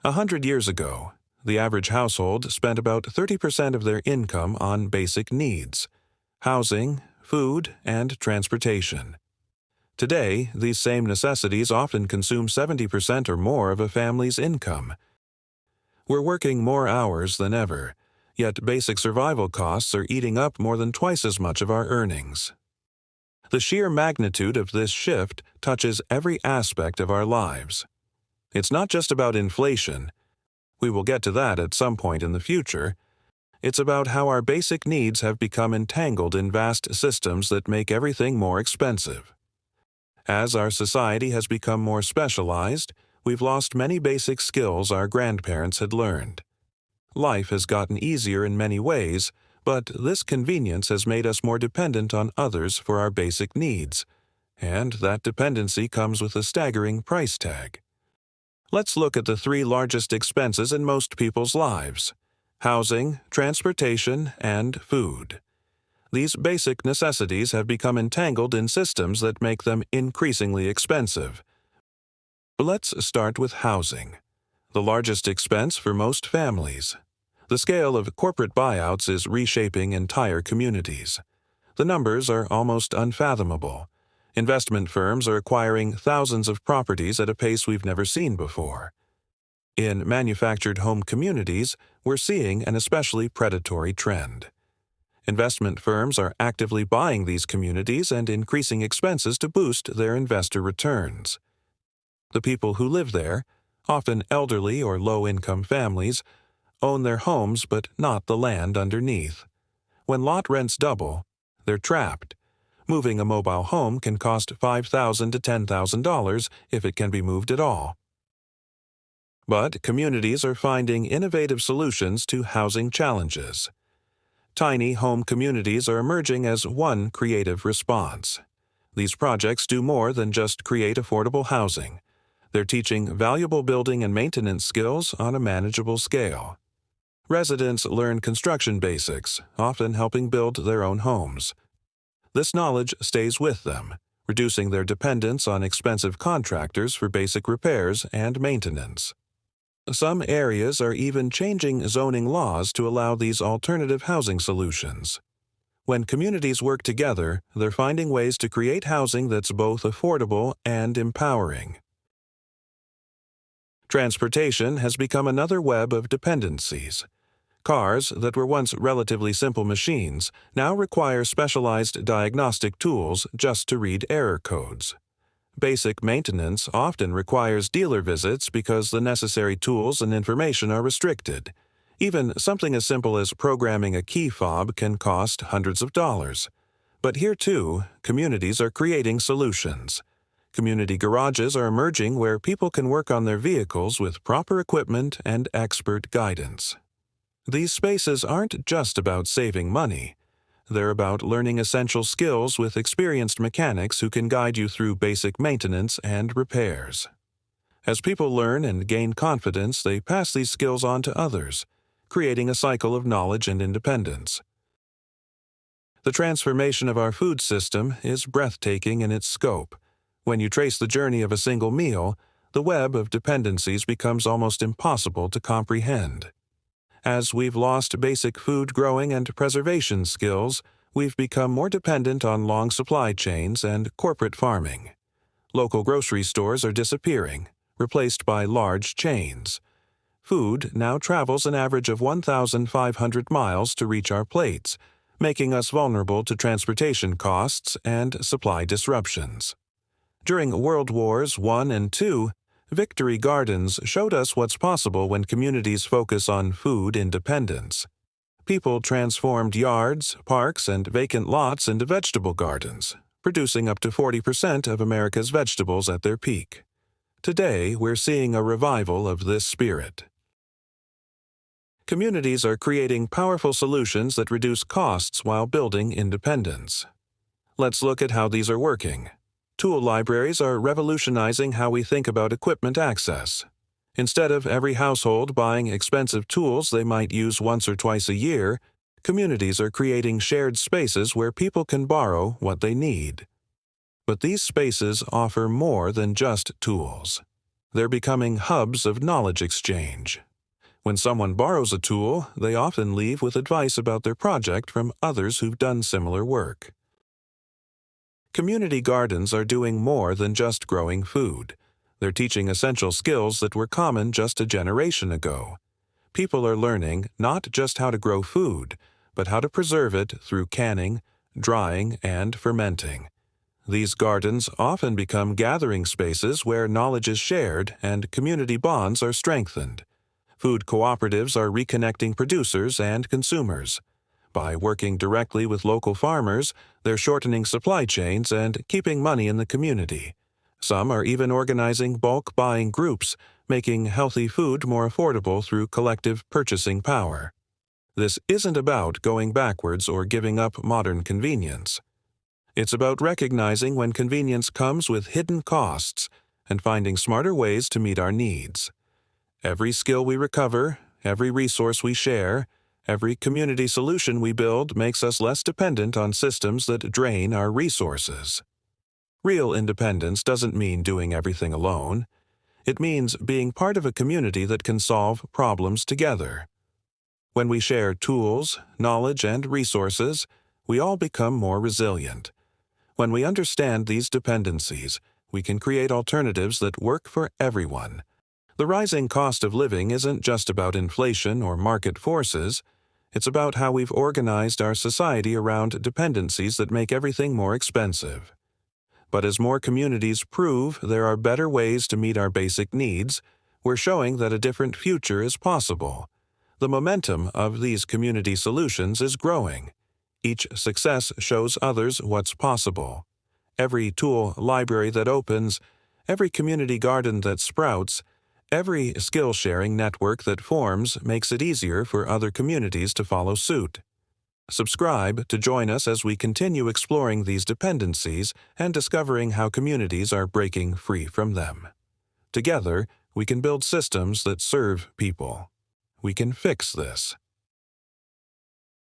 100 years ago, the average household spent about 30% of their income on basic needs: housing, food, and transportation. Today, these same necessities often consume 70% or more of a family's income. We're working more hours than ever, yet basic survival costs are eating up more than twice as much of our earnings. The sheer magnitude of this shift touches every aspect of our lives. It's not just about inflation. We will get to that at some point in the future. It's about how our basic needs have become entangled in vast systems that make everything more expensive. As our society has become more specialized, we've lost many basic skills our grandparents had learned. Life has gotten easier in many ways, but this convenience has made us more dependent on others for our basic needs, and that dependency comes with a staggering price tag. Let's look at the three largest expenses in most people's lives: housing, transportation, and food. These basic necessities have become entangled in systems that make them increasingly expensive. Let's start with housing, the largest expense for most families. The scale of corporate buyouts is reshaping entire communities. The numbers are almost unfathomable. Investment firms are acquiring thousands of properties at a pace we've never seen before. In manufactured home communities, we're seeing an especially predatory trend. Investment firms are actively buying these communities and increasing expenses to boost their investor returns. The people who live there, often elderly or low-income families, own their homes but not the land underneath. When lot rents double, they're trapped. Moving a mobile home can cost $5,000 to $10,000 if it can be moved at all. But communities are finding innovative solutions to housing challenges. Tiny home communities are emerging as one creative response. These projects do more than just create affordable housing. They're teaching valuable building and maintenance skills on a manageable scale. Residents learn construction basics, often helping build their own homes. This knowledge stays with them, reducing their dependence on expensive contractors for basic repairs and maintenance. Some areas are even changing zoning laws to allow these alternative housing solutions. When communities work together, they're finding ways to create housing that's both affordable and empowering. Transportation has become another web of dependencies. Cars that were once relatively simple machines now require specialized diagnostic tools just to read error codes. Basic maintenance often requires dealer visits because the necessary tools and information are restricted. Even something as simple as programming a key fob can cost hundreds of dollars. But here too, communities are creating solutions. Community garages are emerging where people can work on their vehicles with proper equipment and expert guidance. These spaces aren't just about saving money. They're about learning essential skills with experienced mechanics who can guide you through basic maintenance and repairs. As people learn and gain confidence, they pass these skills on to others, creating a cycle of knowledge and independence. The transformation of our food system is breathtaking in its scope. When you trace the journey of a single meal, the web of dependencies becomes almost impossible to comprehend. As we've lost basic food growing and preservation skills, we've become more dependent on long supply chains and corporate farming. Local grocery stores are disappearing, replaced by large chains. Food now travels an average of 1,500 miles to reach our plates, making us vulnerable to transportation costs and supply disruptions. During World Wars I and II, Victory Gardens showed us what's possible when communities focus on food independence. People transformed yards, parks, and vacant lots into vegetable gardens, producing up to 40% of America's vegetables at their peak. Today, we're seeing a revival of this spirit. Communities are creating powerful solutions that reduce costs while building independence. Let's look at how these are working. Tool libraries are revolutionizing how we think about equipment access. Instead of every household buying expensive tools they might use once or twice a year, communities are creating shared spaces where people can borrow what they need. But these spaces offer more than just tools. They're becoming hubs of knowledge exchange. When someone borrows a tool, they often leave with advice about their project from others who've done similar work. Community gardens are doing more than just growing food. They're teaching essential skills that were common just a generation ago. People are learning not just how to grow food, but how to preserve it through canning, drying, and fermenting. These gardens often become gathering spaces where knowledge is shared and community bonds are strengthened. Food cooperatives are reconnecting producers and consumers. By working directly with local farmers, they're shortening supply chains and keeping money in the community. Some are even organizing bulk buying groups, making healthy food more affordable through collective purchasing power. This isn't about going backwards or giving up modern convenience. It's about recognizing when convenience comes with hidden costs and finding smarter ways to meet our needs. Every skill we recover, every resource we share, every community solution we build makes us less dependent on systems that drain our resources. Real independence doesn't mean doing everything alone. It means being part of a community that can solve problems together. When we share tools, knowledge, and resources, we all become more resilient. When we understand these dependencies, we can create alternatives that work for everyone. The rising cost of living isn't just about inflation or market forces. It's about how we've organized our society around dependencies that make everything more expensive. But as more communities prove there are better ways to meet our basic needs, we're showing that a different future is possible. The momentum of these community solutions is growing. Each success shows others what's possible. Every tool library that opens, every community garden that sprouts, every skill-sharing network that forms makes it easier for other communities to follow suit. Subscribe to join us as we continue exploring these dependencies and discovering how communities are breaking free from them. Together, we can build systems that serve people. We can fix this.